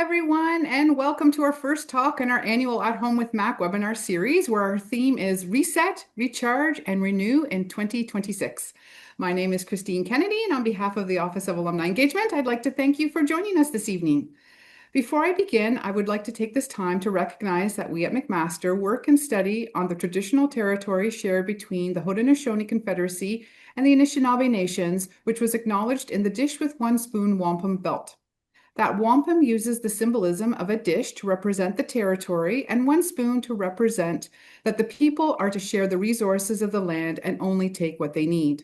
everyone, and welcome to our first talk in our annual At Home with Mac webinar series, where our theme is Reset, Recharge, and Renew in 2026. My name is Christine Kennedy, and on behalf of the Office of Alumni Engagement, I'd like to thank you for joining us this evening. Before I begin, I would like to take this time to recognize that we at McMaster work and study on the traditional territory shared between the Haudenosaunee Confederacy and the Anishinaabe Nations, which was acknowledged in the Dish with One Spoon Wampum Belt. That wampum uses the symbolism of a dish to represent the territory and one spoon to represent that the people are to share the resources of the land and only take what they need.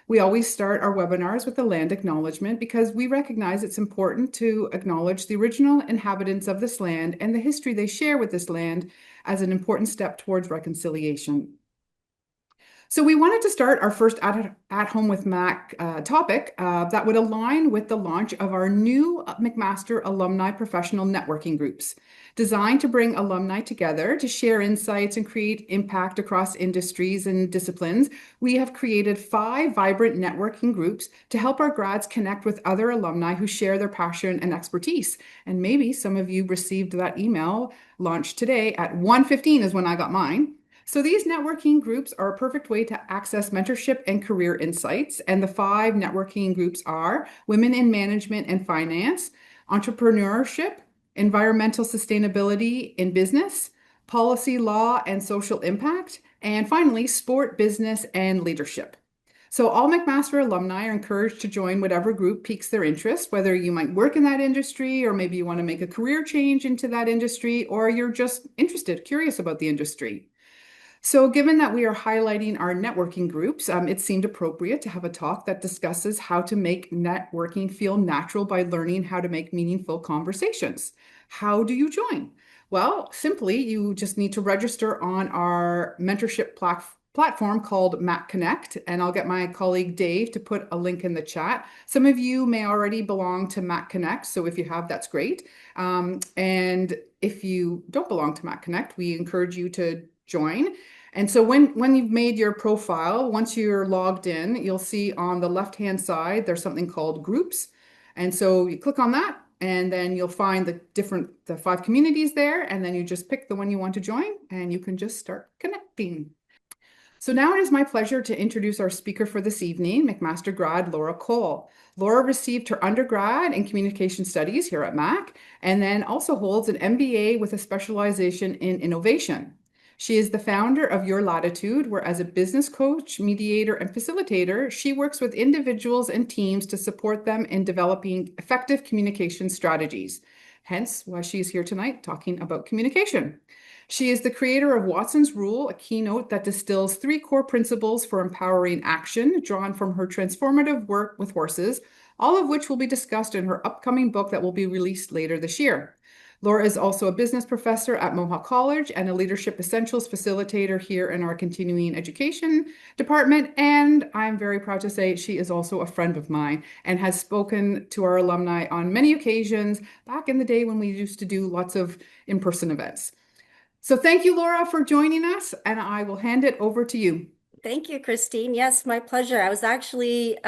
We always start our webinars with a land acknowledgement because we recognize it's important to acknowledge the original inhabitants of this land and the history they share with this land as an important step towards reconciliation. So we wanted to start our first at Home with Mac topic that would align with the launch of our new McMaster Alumni Professional Networking Groups, designed to bring alumni together to share insights and create impact across industries and disciplines. We have created 5 vibrant networking groups to help our grads connect with other alumni who share their passion and expertise. And maybe some of you received that email launched today at 1:15 is when I got mine. So these networking groups are a perfect way to access mentorship and career insights. And the 5 networking groups are Women in Management and Finance, Entrepreneurship, Environmental Sustainability in Business, Policy, Law, and Social Impact, and finally, Sport, Business, and Leadership. So all McMaster alumni are encouraged to join whatever group piques their interest, whether you might work in that industry, or maybe you want to make a career change into that industry, or you're just interested, curious about the industry. So given that we are highlighting our networking groups, it seemed appropriate to have a talk that discusses how to make networking feel natural by learning how to make meaningful conversations. How do you join? Well, simply, you just need to register on our mentorship platform called Mac Connect, and I'll get my colleague Dave to put a link in the chat. Some of you may already belong to Mac Connect, so if you have, that's great. And if you don't belong to Mac Connect, we encourage you to join. And so when you've made your profile, once you're logged in, you'll see on the left-hand side, there's something called groups. And so you click on that, and then you'll find the 5 communities there, and then you just pick the one you want to join, and you can just start connecting. So now it is my pleasure to introduce our speaker for this evening, McMaster grad Laura Cole. Laura received her undergrad in communication studies here at Mac, and then also holds an MBA with a specialization in innovation. She is the founder of Your Latitude, where as a business coach, mediator, and facilitator, she works with individuals and teams to support them in developing effective communication strategies. Hence why she's here tonight talking about communication. She is the creator of Watson's Rule, a keynote that distills 3 core principles for empowering action, drawn from her transformative work with horses, all of which will be discussed in her upcoming book that will be released later this year. Laura is also a business professor at Mohawk College and a leadership essentials facilitator here in our continuing education department. And I'm very proud to say she is also a friend of mine and has spoken to our alumni on many occasions back in the day when we used to do lots of in-person events. So thank you, Laura, for joining us, and I will hand it over to you. Thank you, Christine. Yes, my pleasure. I was actually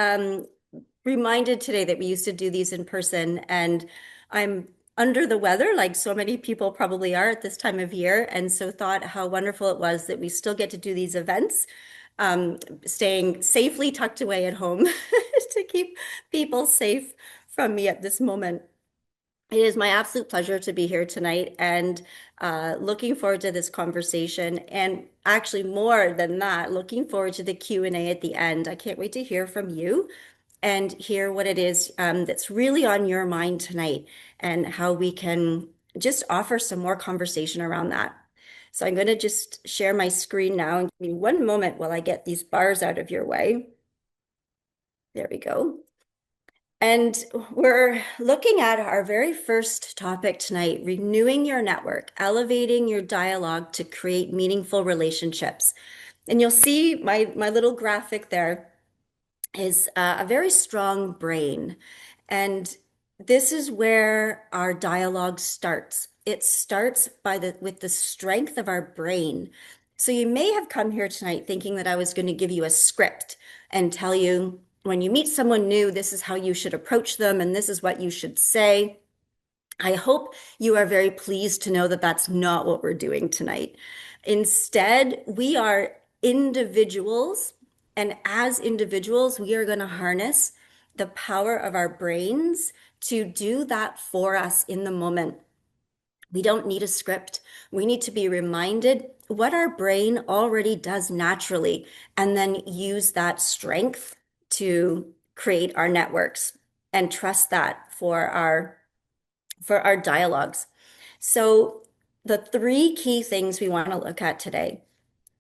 reminded today that we used to do these in person, and I'm under the weather, like so many people probably are at this time of year, and so thought how wonderful it was that we still get to do these events, staying safely tucked away at home to keep people safe from me at this moment. It is my absolute pleasure to be here tonight and looking forward to this conversation. And actually, more than that, looking forward to the Q&A at the end. I can't wait to hear from you and hear what it is that's really on your mind tonight and how we can just offer some more conversation around that. So I'm going to just share my screen now and give me one moment while I get these bars out of your way. There we go. And we're looking at our very first topic tonight, renewing your network, elevating your dialogue to create meaningful relationships. And you'll see my little graphic there is a very strong brain. And this is where our dialogue starts. It starts with the strength of our brain. So you may have come here tonight thinking that I was going to give you a script and tell you when you meet someone new, this is how you should approach them and this is what you should say. I hope you are very pleased to know that that's not what we're doing tonight. Instead, we are individuals, and as individuals, we are going to harness the power of our brains to do that for us in the moment. We don't need a script. We need to be reminded what our brain already does naturally, and then use that strength to create our networks and trust that for our dialogues. So the three key things we want to look at today: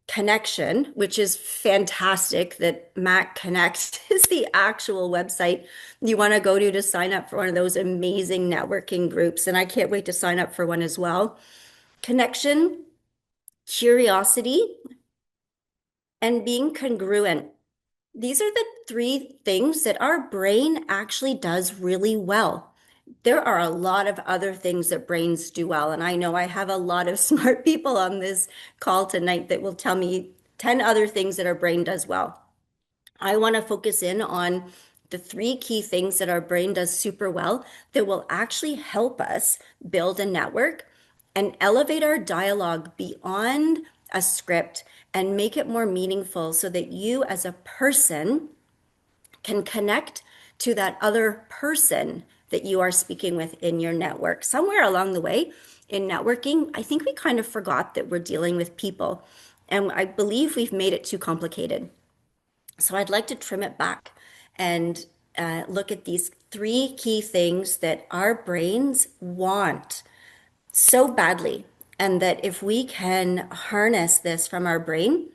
connection, which is fantastic that Mac Connect is the actual website you want to go to sign up for one of those amazing networking groups. And I can't wait to sign up for one as well. Connection, curiosity, and being congruent. These are the three things that our brain actually does really well. There are a lot of other things that brains do well, and I know I have a lot of smart people on this call tonight that will tell me 10 other things that our brain does well. I want to focus in on the three key things that our brain does super well that will actually help us build a network and elevate our dialogue beyond a script and make it more meaningful so that you as a person can connect to that other person that you are speaking with in your network. Somewhere along the way in networking, I think we kind of forgot that we're dealing with people, and I believe we've made it too complicated. So I'd like to trim it back and look at these three key things that our brains want so badly, and that if we can harness this from our brain,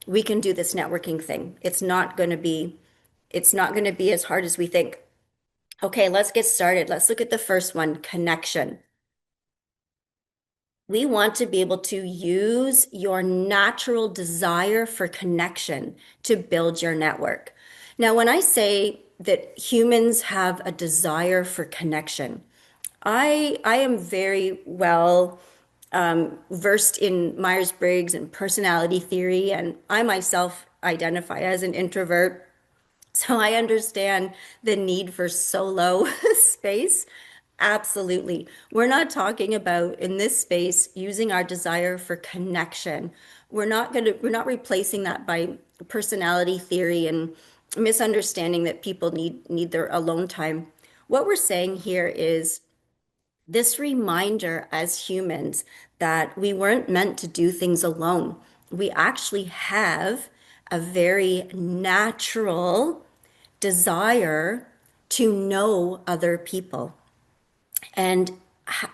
we can do this networking thing. It's not going to be as hard as we think. Okay, let's get started. Let's look at the first one, connection. We want to be able to use your natural desire for connection to build your network. Now, when I say that humans have a desire for connection, I am very well versed in Myers-Briggs and personality theory, and I myself identify as an introvert. So I understand the need for solo space. Absolutely. We're not talking about in this space using our desire for connection. We're not replacing that by personality theory and misunderstanding that people need their alone time. What we're saying here is this reminder as humans that we weren't meant to do things alone. We actually have a very natural desire to know other people. And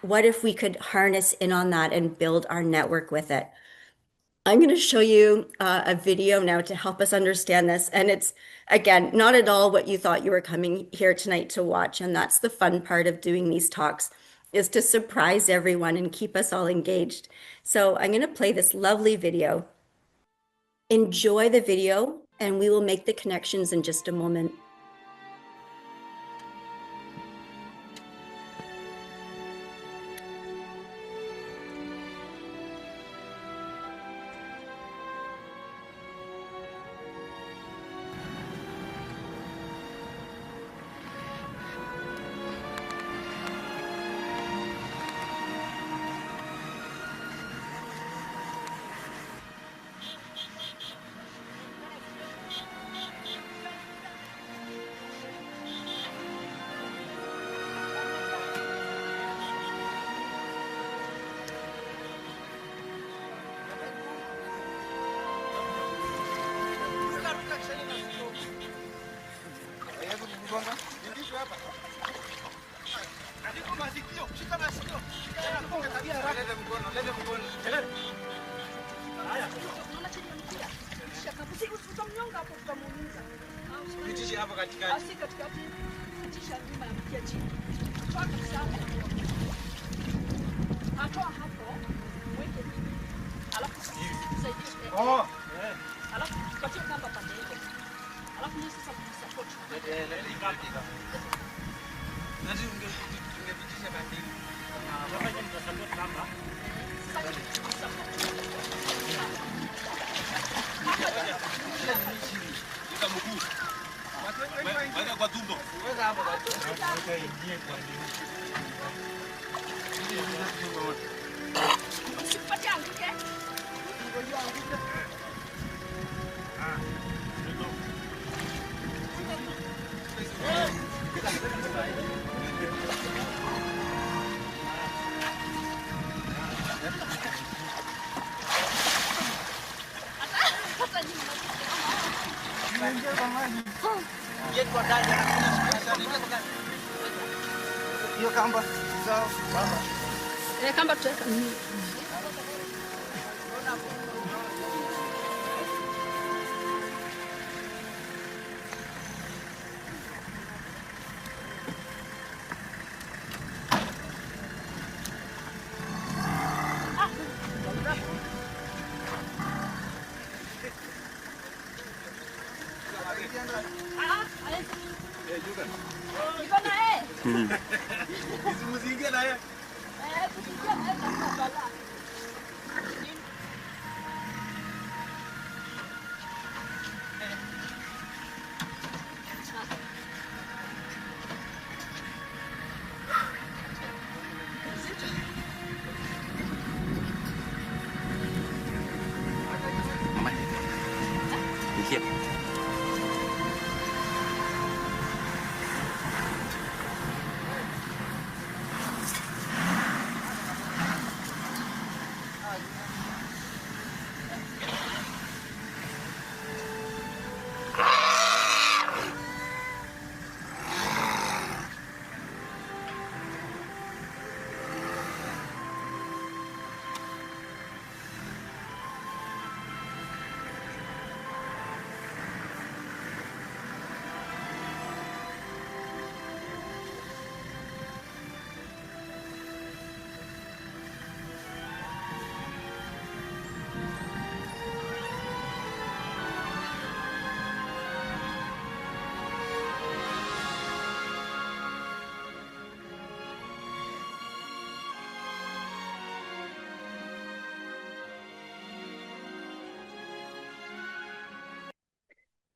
what if we could harness in on that and build our network with it? I'm going to show you a video now to help us understand this. And it's, again, not at all what you thought you were coming here tonight to watch. And that's the fun part of doing these talks, is to surprise everyone and keep us all engaged. So I'm going to play this lovely video. Enjoy the video, and we will make the connections in just a moment.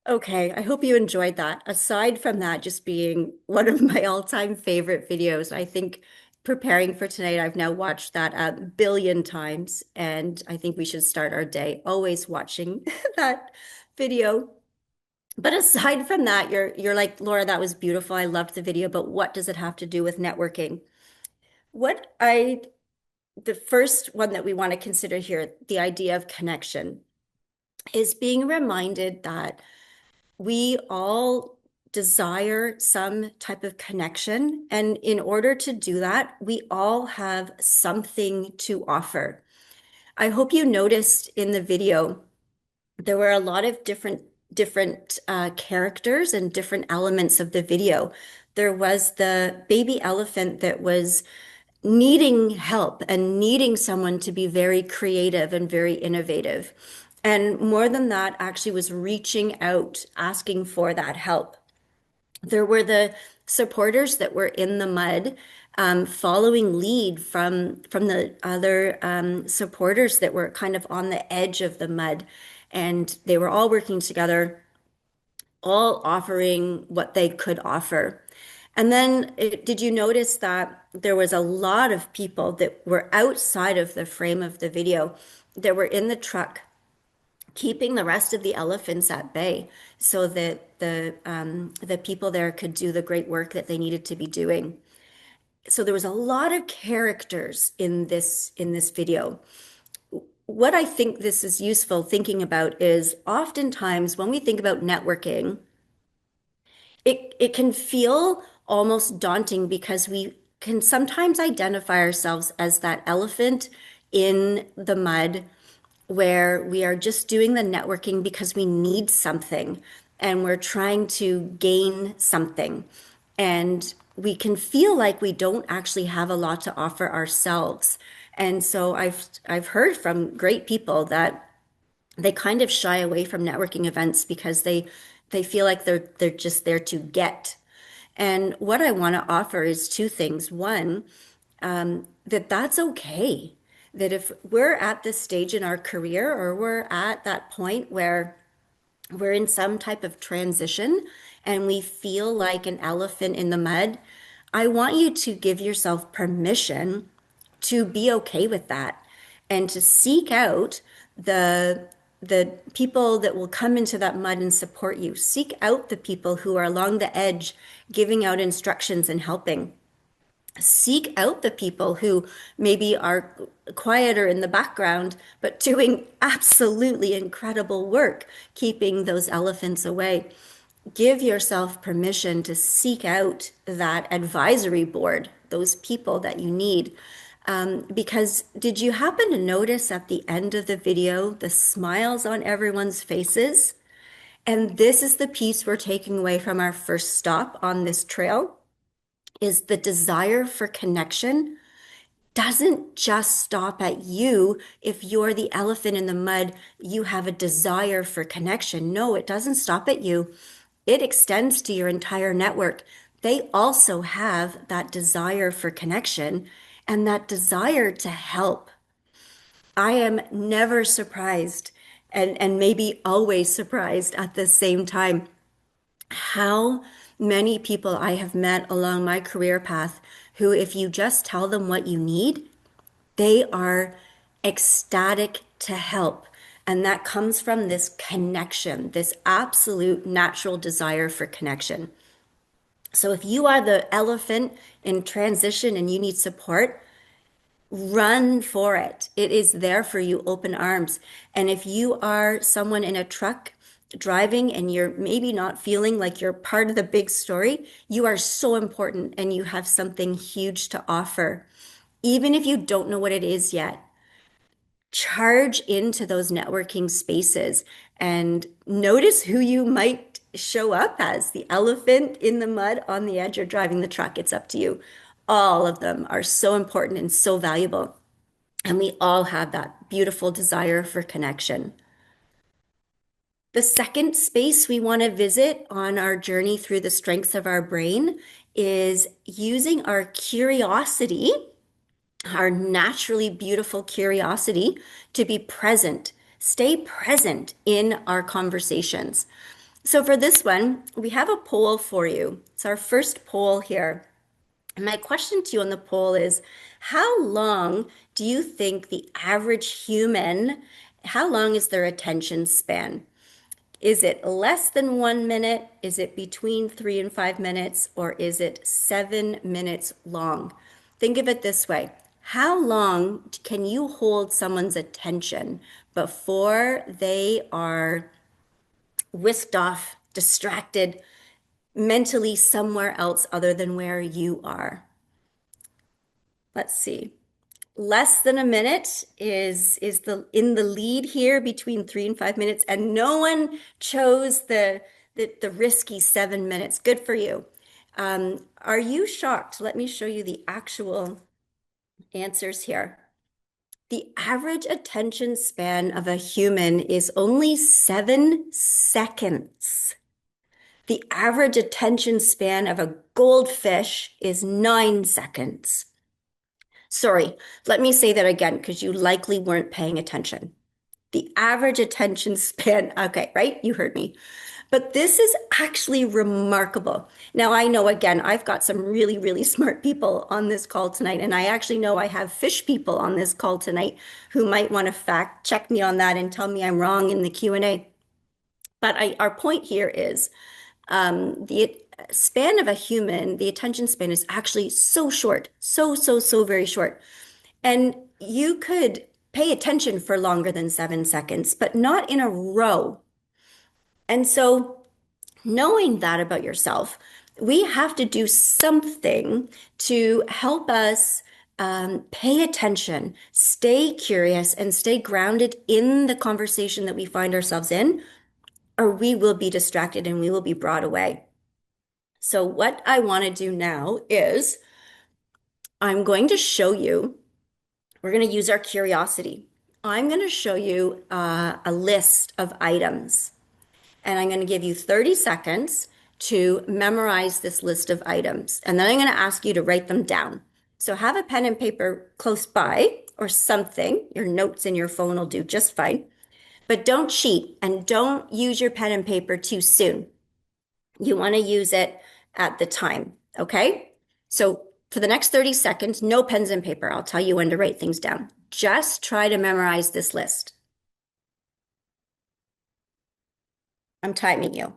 Okay, I hope you enjoyed that. Aside from that just being one of my all-time favorite videos, I think preparing for tonight, I've now watched that a billion times, and I think we should start our day always watching that video. But aside from that, you're like, Laura, that was beautiful. I loved the video, but what does it have to do with networking? What I The first one that we want to consider here, the idea of connection, is being reminded that we all desire some type of connection. And in order to do that, we all have something to offer. I hope you noticed in the video, there were a lot of different characters and different elements of the video. There was the baby elephant that was needing help and needing someone to be very creative and very innovative. And more than that, actually was reaching out, asking for that help. There were the supporters that were in the mud, following lead from the other supporters that were kind of on the edge of the mud. And they were all working together, all offering what they could offer. And then did you notice that there was a lot of people that were outside of the frame of the video that were in the truck keeping the rest of the elephants at bay so that the people there could do the great work that they needed to be doing. So there was a lot of characters in this video. What I think this is useful thinking about is oftentimes when we think about networking, it can feel almost daunting because we can sometimes identify ourselves as that elephant in the mud where we are just doing the networking because we need something and we're trying to gain something. And we can feel like we don't actually have a lot to offer ourselves. And so I've heard from great people that they kind of shy away from networking events because they feel like they're just there to get. And what I want to offer is two things. One, that's okay. That if we're at this stage in our career or we're at that point where we're in some type of transition and we feel like an elephant in the mud, I want you to give yourself permission to be okay with that and to seek out the people that will come into that mud and support you. Seek out the people who are along the edge, giving out instructions and helping. Seek out the people who maybe are quieter in the background, but doing absolutely incredible work, keeping those elephants away. Give yourself permission to seek out that advisory board, those people that you need. Because did you happen to notice at the end of the video the smiles on everyone's faces? And this is the piece we're taking away from our first stop on this trail, is the desire for connection doesn't just stop at you. If you're the elephant in the mud, you have a desire for connection. No, it doesn't stop at you. It extends to your entire network. They also have that desire for connection and that desire to help. I am never surprised and maybe always surprised at the same time how many people I have met along my career path who, if you just tell them what you need, they are ecstatic to help. And that comes from this connection, this absolute natural desire for connection. So if you are the elephant in transition and you need support, run for it. It is there for you, open arms. And if you are someone in a truck driving and you're maybe not feeling like you're part of the big story, you are so important and you have something huge to offer. Even if you don't know what it is yet, charge into those networking spaces and notice who you might show up as the elephant in the mud on the edge or driving the truck. It's up to you. All of them are so important and so valuable. And we all have that beautiful desire for connection. The second space we want to visit on our journey through the strengths of our brain is using our curiosity, our naturally beautiful curiosity, to be present. Stay present in our conversations. So for this one, we have a poll for you. It's our first poll here. And my question to you on the poll is, how long do you think the average human, how long is their attention span? Is it less than 1 minute? Is it between 3 and 5 minutes? Or is it 7 minutes long? Think of it this way. How long can you hold someone's attention before they are whisked off, distracted, mentally somewhere else other than where you are? Let's see. Less than a minute is the in the lead here between 3 and 5 minutes, and no one chose the risky 7 minutes. Good for you. Are you shocked? Let me show you the actual answers here. The average attention span of a human is only 7 seconds. The average attention span of a goldfish is 9 seconds. Sorry, let me say that again because you likely weren't paying attention. The average attention span, okay, right? You heard me. But this is actually remarkable. Now, I know, again, I've got some really, really smart people on this call tonight, and I actually know I have fish people on this call tonight who might want to fact check me on that and tell me I'm wrong in the Q&A. But our point here is the span of a human, the attention span is actually so short, so very short. And you could pay attention for longer than 7 seconds, but not in a row. And so knowing that about yourself, we have to do something to help us pay attention, stay curious, and stay grounded in the conversation that we find ourselves in, or we will be distracted and we will be brought away. So what I want to do now is I'm going to show you, we're going to use our curiosity. I'm going to show you a list of items, and I'm going to give you 30 seconds to memorize this list of items. And then I'm going to ask you to write them down. So have a pen and paper close by or something. Your notes in your phone will do just fine. But don't cheat and don't use your pen and paper too soon. You want to use it at the time, okay? So For the next 30 seconds, no pens and paper. I'll tell you when to write things down. Just try to memorize this list. I'm timing you.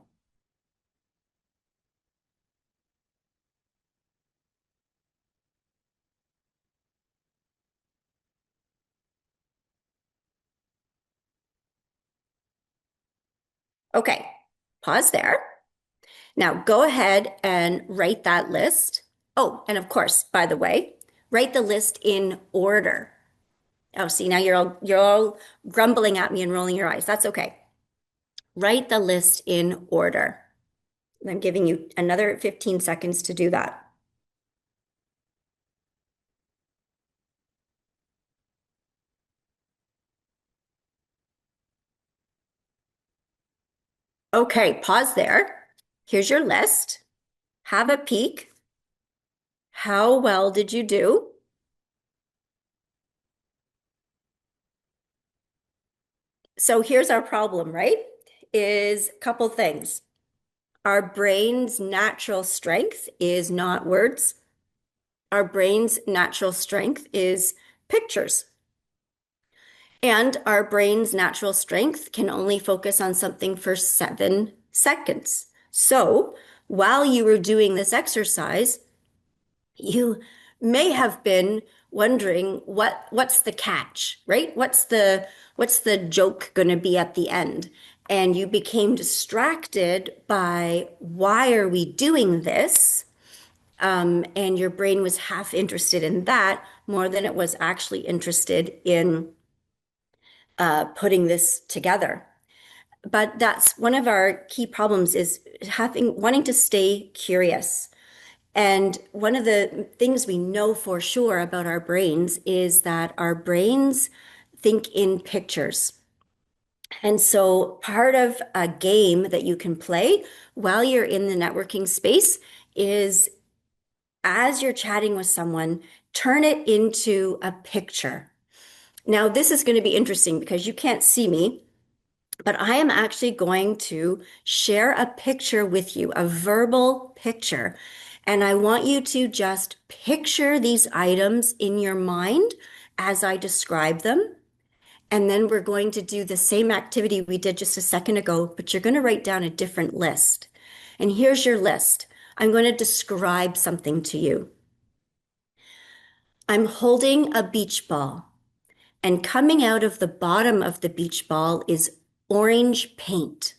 Okay, pause there. Now go ahead and write that list. Oh, and of course, by the way, write the list in order. Oh, see, now you're all grumbling at me and rolling your eyes. That's okay. Write the list in order. I'm giving you another 15 seconds to do that. Okay, pause there. Here's your list. Have a peek. How well did you do? So here's our problem, right? Is a couple things. Our brain's natural strength is not words. Our brain's natural strength is pictures. And our brain's natural strength can only focus on something for 7 seconds. So while you were doing this exercise, you may have been wondering what's the catch, right? What's the joke going to be at the end? And you became distracted by why are we doing this? And your brain was half interested in that more than it was actually interested in putting this together. But that's one of our key problems is wanting to stay curious. And one of the things we know for sure about our brains is that our brains think in pictures. And so part of a game that you can play while you're in the networking space is as you're chatting with someone, turn it into a picture. Now, this is going to be interesting because you can't see me, but I am actually going to share a picture with you, a verbal picture. And I want you to just picture these items in your mind as I describe them. And then we're going to do the same activity we did just a second ago, but you're going to write down a different list. And here's your list. I'm going to describe something to you. I'm holding a beach ball, and coming out of the bottom of the beach ball is orange paint.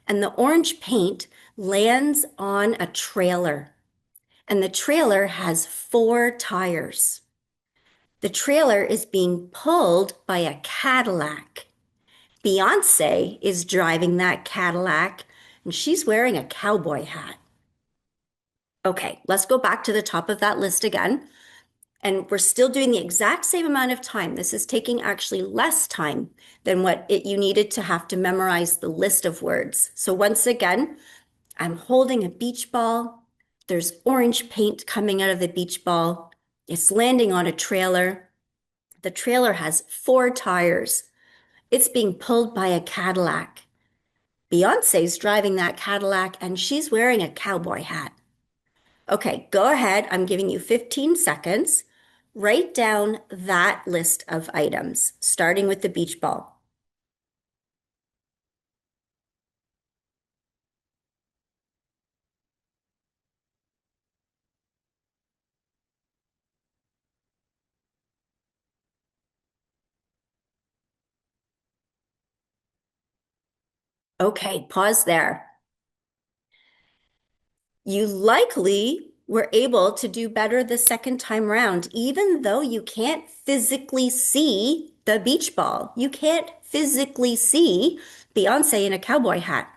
And the orange paint lands on a trailer, and the trailer has 4 tires. The trailer is being pulled by a Cadillac. Beyonce is driving that Cadillac, and she's wearing a cowboy hat. Okay, let's go back to the top of that list again. And we're still doing the exact same amount of time. This is taking actually less time than what you needed to have to memorize the list of words. So once again, I'm holding a beach ball. There's orange paint coming out of the beach ball. It's landing on a trailer. The trailer has 4 tires. It's being pulled by a Cadillac. Beyonce's driving that Cadillac and she's wearing a cowboy hat. Okay, go ahead. I'm giving you 15 seconds. Write down that list of items, starting with the beach ball. Okay, pause there. You likely were able to do better the second time round, even though you can't physically see the beach ball. You can't physically see Beyonce in a cowboy hat.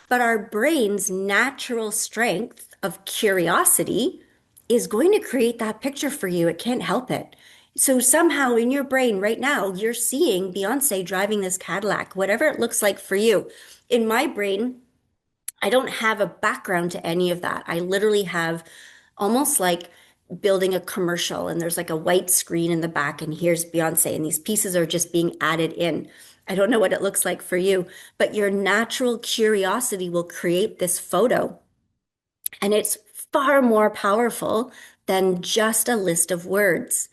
But our brain's natural strength of curiosity is going to create that picture for you. It can't help it. So somehow in your brain right now, you're seeing Beyonce driving this Cadillac, whatever it looks like for you. In my brain, I don't have a background to any of that. I literally have almost like building a commercial and there's like a white screen in the back and here's Beyonce and these pieces are just being added in. I don't know what it looks like for you, but your natural curiosity will create this photo. And it's far more powerful than just a list of words.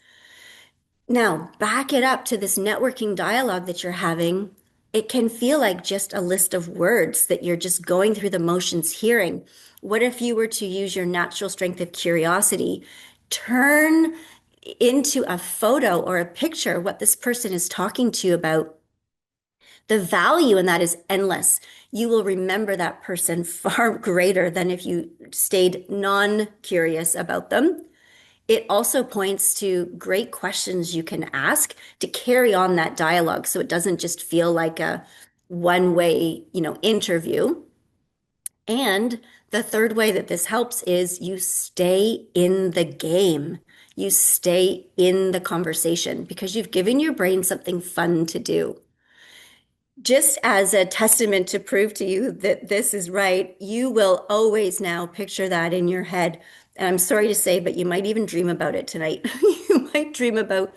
Now, back it up to this networking dialogue that you're having. It can feel like just a list of words that you're just going through the motions hearing. What if you were to use your natural strength of curiosity, turn into a photo or a picture what this person is talking to you about? The value in that is endless. You will remember that person far greater than if you stayed non-curious about them. It also points to great questions you can ask to carry on that dialogue so it doesn't just feel like a one-way, interview. And the third way that this helps is you stay in the game. You stay in the conversation because you've given your brain something fun to do. Just as a testament to prove to you that this is right, you will always now picture that in your head. And I'm sorry to say, but you might even dream about it tonight. You might dream about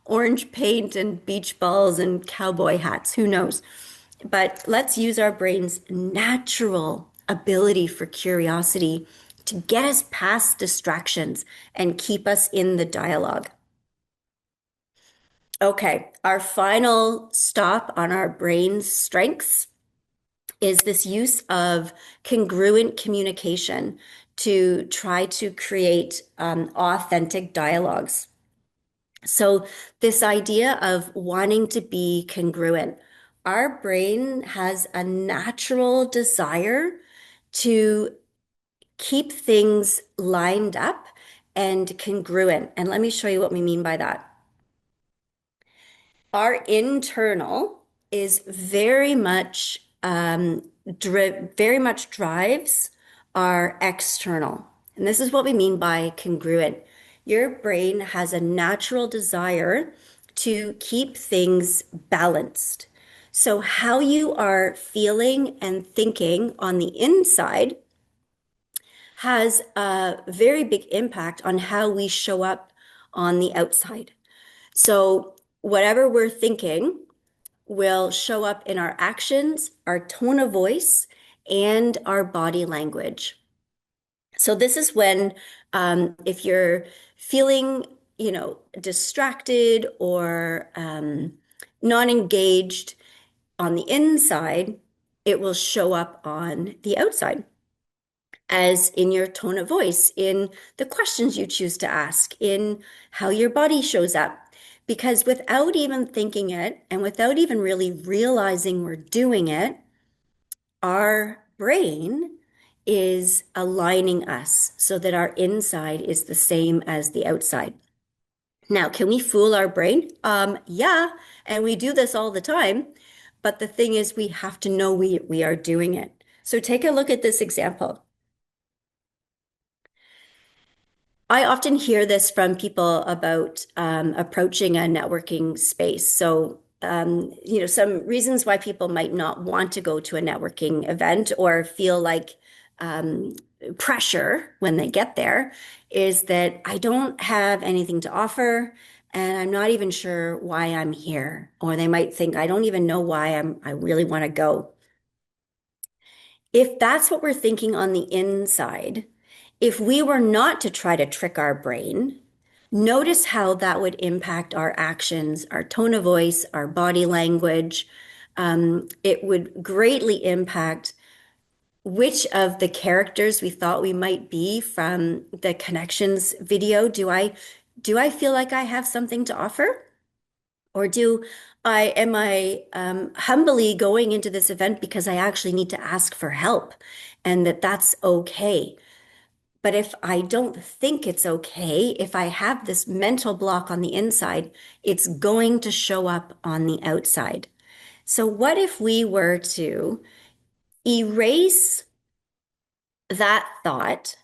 orange paint and beach balls and cowboy hats. Who knows? But let's use our brain's natural ability for curiosity to get us past distractions and keep us in the dialogue. Okay, our final stop on our brain's strengths is this use of congruent communication to try to create authentic dialogues. So, this idea of wanting to be congruent, our brain has a natural desire to keep things lined up and congruent. And let me show you what we mean by that. Our internal is very much drives our external. And this is what we mean by congruent. Your brain has a natural desire to keep things balanced. So how you are feeling and thinking on the inside has a very big impact on how we show up on the outside. So whatever we're thinking will show up in our actions, our tone of voice, and our body language. So this is when, if you're feeling, distracted or non-engaged on the inside, it will show up on the outside as in your tone of voice, in the questions you choose to ask, in how your body shows up. Because without even thinking it and without even really realizing we're doing it, our brain is aligning us so that our inside is the same as the outside. Now, can we fool our brain? Yeah, and we do this all the time. But the thing is, we have to know we are doing it. So take a look at this example. I often hear this from people about approaching a networking space. So, some reasons why people might not want to go to a networking event or feel like um, pressure when they get there is that I don't have anything to offer and I'm not even sure why I'm here. Or they might think, I don't even know why I really want to go. If that's what we're thinking on the inside, if we were not to try to trick our brain, notice how that would impact our actions, our tone of voice, our body language. It would greatly impact which of the characters we thought we might be from the connections video. Do I feel like I have something to offer? Or am I humbly going into this event because I actually need to ask for help and that's okay? But if I don't think it's okay, if I have this mental block on the inside, it's going to show up on the outside. So what if we were to erase that thought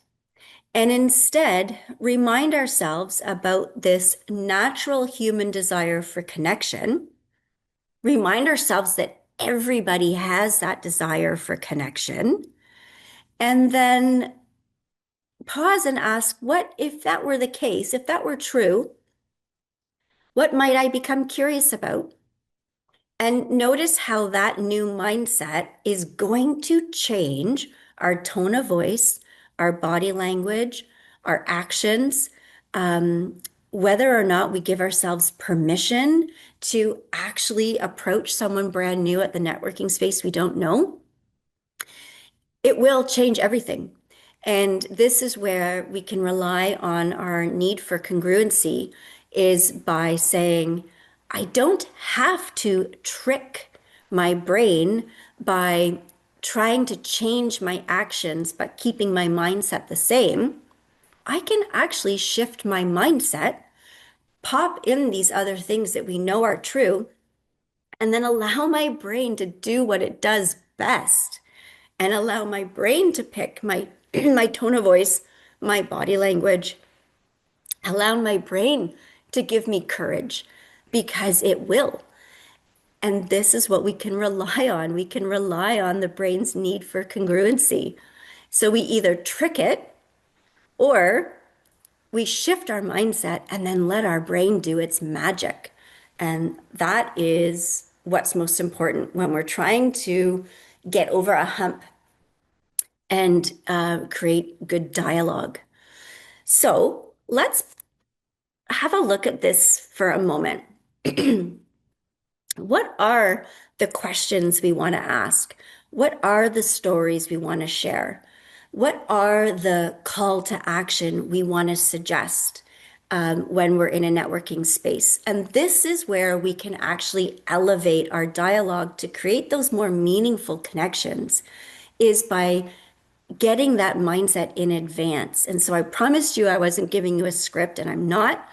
and instead remind ourselves about this natural human desire for connection? Remind ourselves that everybody has that desire for connection. And then pause and ask, what if that were the case, if that were true, what might I become curious about? And notice how that new mindset is going to change our tone of voice, our body language, our actions. whether or not we give ourselves permission to actually approach someone brand new at the networking space we don't know, it will change everything. And this is where we can rely on our need for congruency is by saying, I don't have to trick my brain by trying to change my actions, but keeping my mindset the same. I can actually shift my mindset, pop in these other things that we know are true, and then allow my brain to do what it does best and allow my brain to pick my my tone of voice, my body language, allow my brain to give me courage because it will. And this is what we can rely on. We can rely on the brain's need for congruency. So we either trick it or we shift our mindset and then let our brain do its magic. And that is what's most important when we're trying to get over a hump and create good dialogue. So let's have a look at this for a moment. What are the questions we want to ask? What are the stories we want to share? What are the call to action we want to suggest when we're in a networking space? And this is where we can actually elevate our dialogue to create those more meaningful connections, is by getting that mindset in advance. And so I promised you I wasn't giving you a script, and I'm not.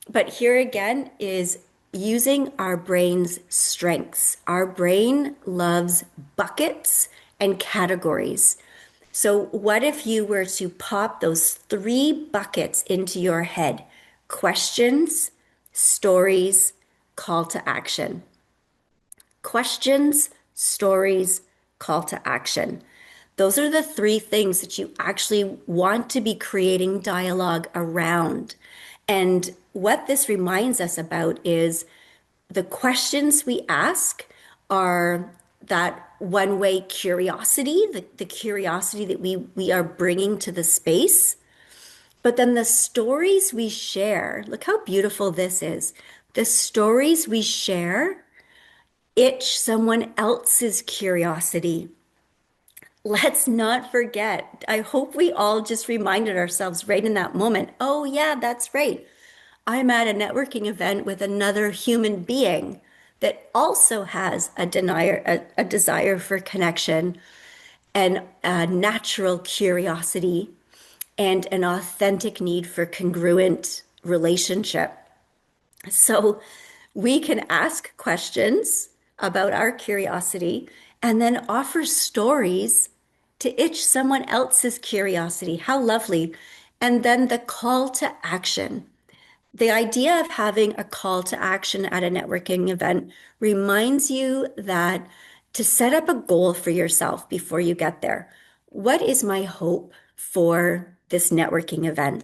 But here again is using our brain's strengths. Our brain loves buckets and categories. So, what if you were to pop those three buckets into your head? Questions, stories, call to action. Questions, stories, call to action. Those are the three things that you actually want to be creating dialogue around. And what this reminds us about is the questions we ask are that one-way curiosity, the curiosity that we are bringing to the space. But then the stories we share, look how beautiful this is. The stories we share itch someone else's curiosity. Let's not forget. I hope we all just reminded ourselves right in that moment, oh, yeah, that's right. I'm at a networking event with another human being that also has a desire for connection and a natural curiosity and an authentic need for congruent relationship. So we can ask questions about our curiosity and then offer stories to itch someone else's curiosity. How lovely. And then the call to action. The idea of having a call to action at a networking event reminds you that to set up a goal for yourself before you get there. What is my hope for this networking event?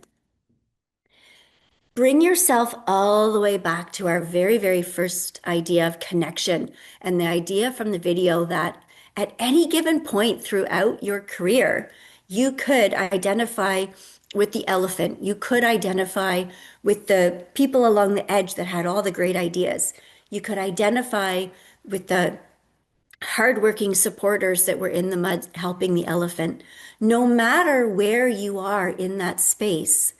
Bring yourself all the way back to our very, very first idea of connection and the idea from the video that at any given point throughout your career, you could identify with the elephant. You could identify with the people along the edge that had all the great ideas. You could identify with the hardworking supporters that were in the mud helping the elephant. No matter where you are in that space,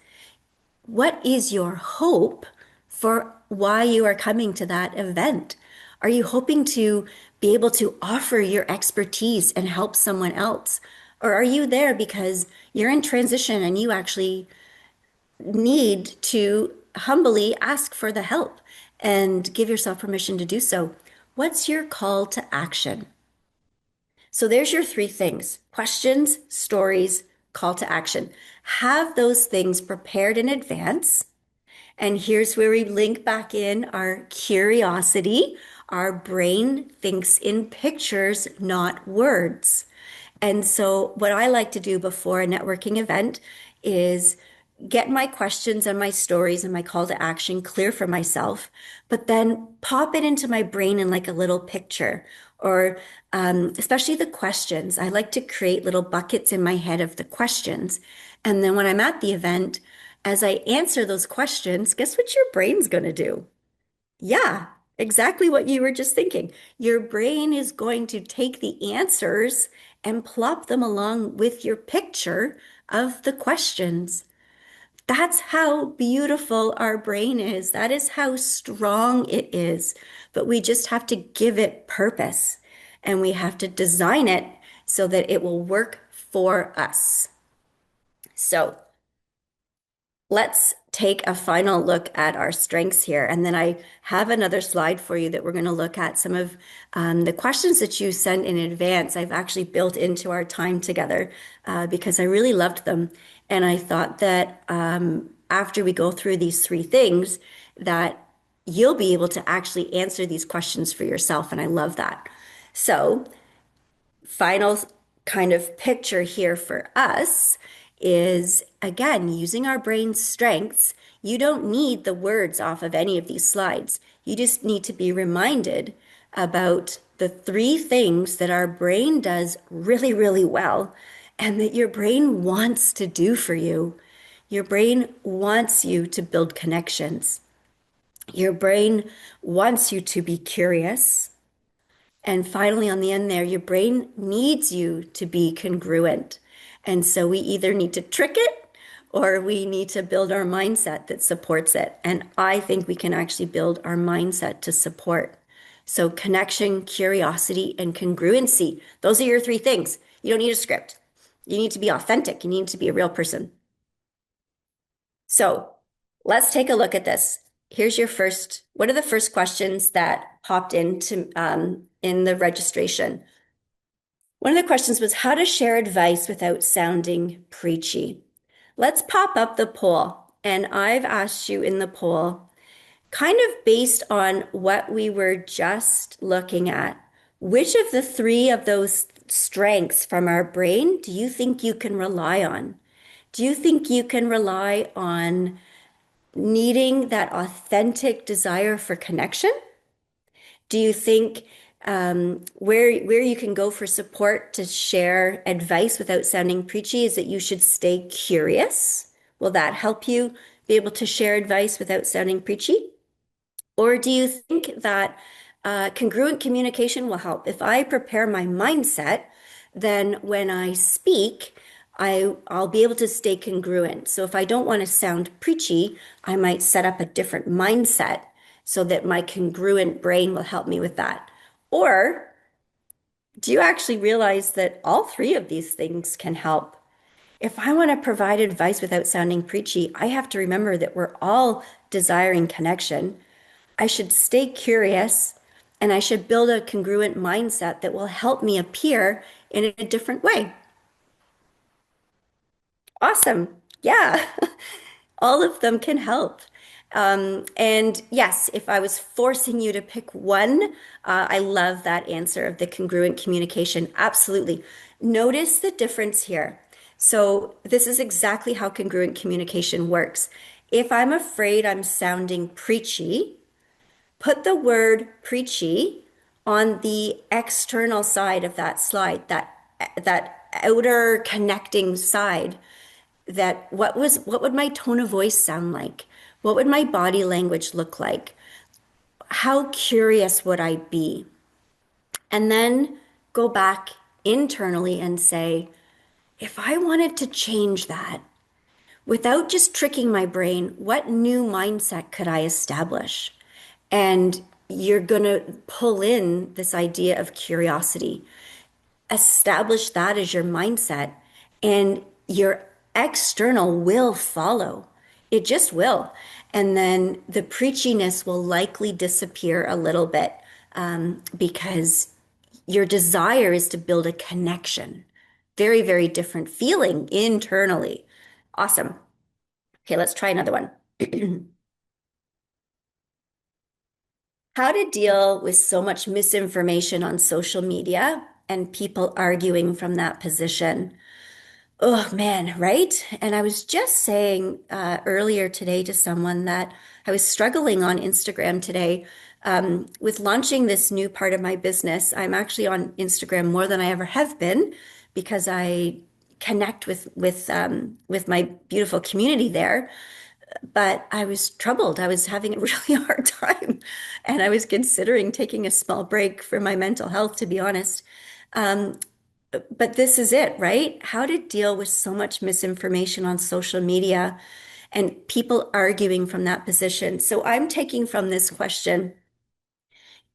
what is your hope for why you are coming to that event? Are you hoping to be able to offer your expertise and help someone else? Or are you there because you're in transition and you actually need to humbly ask for the help and give yourself permission to do so? What's your call to action? So there's your three things: questions, stories, call to action. Have those things prepared in advance. And here's where we link back in our curiosity. Our brain thinks in pictures, not words. And so, what I like to do before a networking event is get my questions and my stories and my call to action clear for myself, but then pop it into my brain in like a little picture, or especially the questions. I like to create little buckets in my head of the questions. And then when I'm at the event, as I answer those questions, guess what your brain's going to do? Yeah, exactly what you were just thinking. Your brain is going to take the answers and plop them along with your picture of the questions. That's how beautiful our brain is. That is how strong it is. But we just have to give it purpose and we have to design it so that it will work for us. So, let's take a final look at our strengths here. And then I have another slide for you that we're going to look at some of the questions that you sent in advance. I've actually built into our time together because I really loved them. And I thought that after we go through these three things, that you'll be able to actually answer these questions for yourself. And I love that. So, final kind of picture here for us is again using our brain's strengths. You don't need the words off of any of these slides. You just need to be reminded about the three things that our brain does really, really well and that your brain wants to do for you. Your brain wants you to build connections. Your brain wants you to be curious. And finally, on the end there, your brain needs you to be congruent. And so we either need to trick it or we need to build our mindset that supports it. And I think we can actually build our mindset to support. So connection, curiosity, and congruency. Those are your three things. You don't need a script. You need to be authentic. You need to be a real person. So let's take a look at this. Here's your first, what are the first questions that popped into in the registration? One of the questions was how to share advice without sounding preachy. Let's pop up the poll. And I've asked you in the poll, kind of based on what we were just looking at, which of the three of those strengths from our brain do you think you can rely on? Do you think you can rely on needing that authentic desire for connection? Do you think where you can go for support to share advice without sounding preachy is that you should stay curious? Will that help you be able to share advice without sounding preachy? Or do you think that congruent communication will help? If I prepare my mindset, then when I speak, I'll be able to stay congruent. So if I don't want to sound preachy, I might set up a different mindset so that my congruent brain will help me with that. Or do you actually realize that all three of these things can help? If I want to provide advice without sounding preachy, I have to remember that we're all desiring connection. I should stay curious and I should build a congruent mindset that will help me appear in a different way. Awesome. Yeah, all of them can help. And yes, if I was forcing you to pick one, I love that answer of the congruent communication. Absolutely. Notice the difference here. So this is exactly how congruent communication works. If I'm afraid I'm sounding preachy, put the word preachy on the external side of that slide, that outer connecting side. That what would my tone of voice sound like? What would my body language look like? How curious would I be? And then go back internally and say, if I wanted to change that without just tricking my brain, what new mindset could I establish? And you're going to pull in this idea of curiosity. Establish that as your mindset, and your external will follow. It just will. And then the preachiness will likely disappear a little bit because your desire is to build a connection. Very, very different feeling internally. Awesome. Okay, let's try another one. How to deal with so much misinformation on social media and people arguing from that position. Oh man, right? And I was just saying earlier today to someone that I was struggling on Instagram today with launching this new part of my business. I'm actually on Instagram more than I ever have been because I connect with my beautiful community there. But I was troubled. I was having a really hard time, and I was considering taking a small break for my mental health, to be honest. Um, but this is it, right? How to deal with so much misinformation on social media and people arguing from that position. So I'm taking from this question,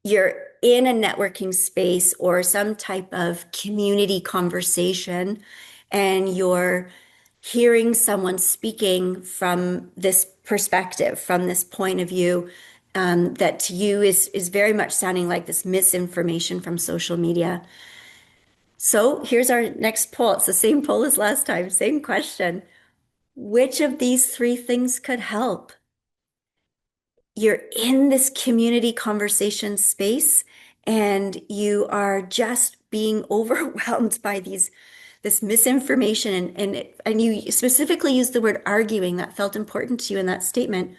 you're in a networking space or some type of community conversation, and you're hearing someone speaking from this perspective, from this point of view, that to you is very much sounding like this misinformation from social media. So here's our next poll. It's the same poll as last time, same question. Which of these three things could help? You're in this community conversation space and you are just being overwhelmed by this misinformation, and you specifically used the word arguing. That felt important to you in that statement.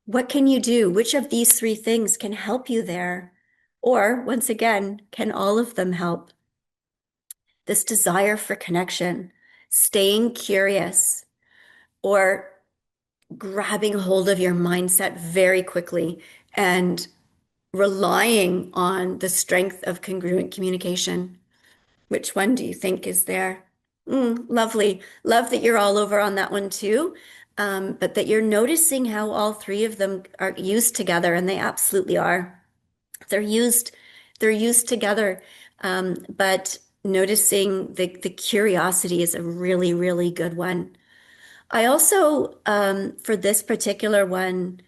What can you do? Which of these three things can help you there? Or once again, can all of them help? This desire for connection, staying curious, or grabbing hold of your mindset very quickly and relying on the strength of congruent communication. Which one do you think is there? Lovely. Love that you're all over on that one too. But that you're noticing how all three of them are used together, and they absolutely are. They're used, they're used together. But noticing the curiosity is a really, really good one. I also, for this particular one,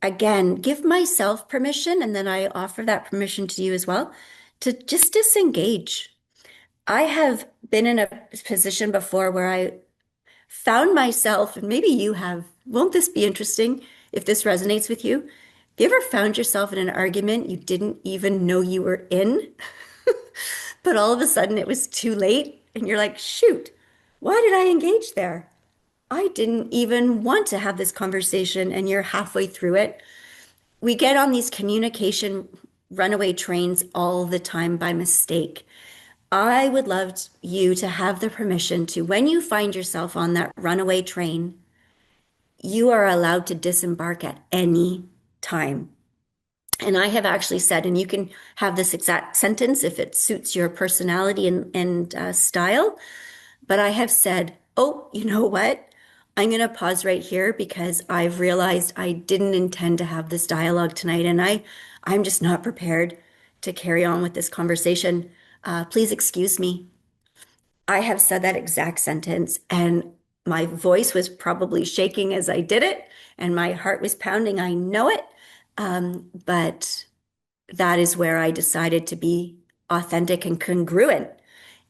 again, give myself permission, and then I offer that permission to you as well, to just disengage. I have been in a position before where I found myself, and maybe you have, won't this be interesting if this resonates with you? Have you ever found yourself in an argument you didn't even know you were in, but all of a sudden it was too late and you're like, shoot, why did I engage there? I didn't even want to have this conversation, and you're halfway through it. We get on these communication runaway trains all the time by mistake. I would love you to have the permission to, when you find yourself on that runaway train, you are allowed to disembark at any time. And I have actually said, and you can have this exact sentence if it suits your personality and style, but I have said, oh, you know what? I'm going to pause right here because I've realized I didn't intend to have this dialogue tonight, and I'm just not prepared to carry on with this conversation. Please excuse me. I have said that exact sentence, and my voice was probably shaking as I did it, and my heart was pounding. I know it. But that is where I decided to be authentic and congruent,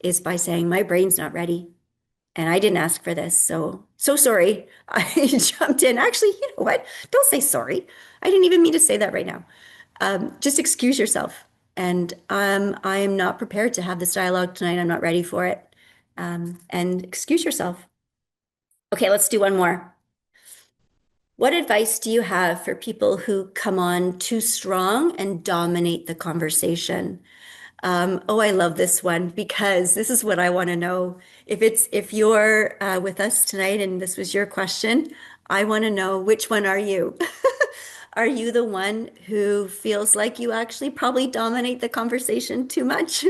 is by saying, my brain's not ready. And I didn't ask for this. So sorry. I jumped in. Actually, you know what? Don't say sorry. I didn't even mean to say that right now. Just excuse yourself. And I'm not prepared to have this dialogue tonight. I'm not ready for it. And excuse yourself. Okay, let's do one more. What advice do you have for people who come on too strong and dominate the conversation? Oh, I love this one because this is what I want to know. If you're with us tonight and this was your question, I want to know, which one are you? Are you the one who feels like you actually probably dominate the conversation too much?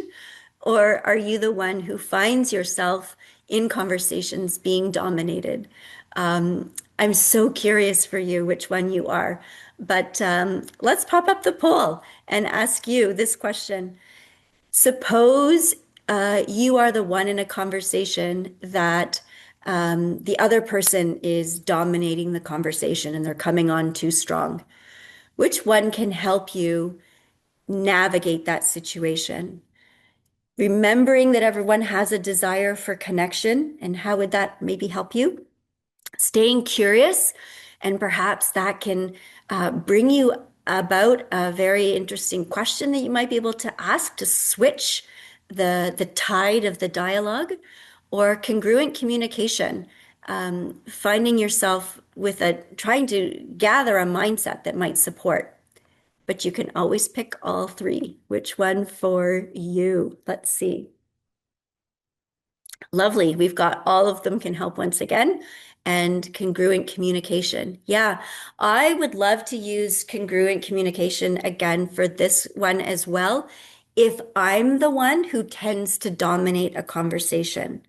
Or are you the one who finds yourself in conversations being dominated? I'm so curious for you which one you are. But let's pop up the poll and ask you this question. Suppose you are the one in a conversation that the other person is dominating the conversation and they're coming on too strong. Which one can help you navigate that situation? Remembering that everyone has a desire for connection, and how would that maybe help you? Staying curious, and perhaps that can bring you about a very interesting question that you might be able to ask to switch the tide of the dialogue. Or congruent communication, finding yourself with trying to gather a mindset that might support. But you can always pick all three. Which one for you? Let's see. Lovely. We've got all of them can help once again. And congruent communication. Yeah, I would love to use congruent communication again for this one as well. If I'm the one who tends to dominate a conversation.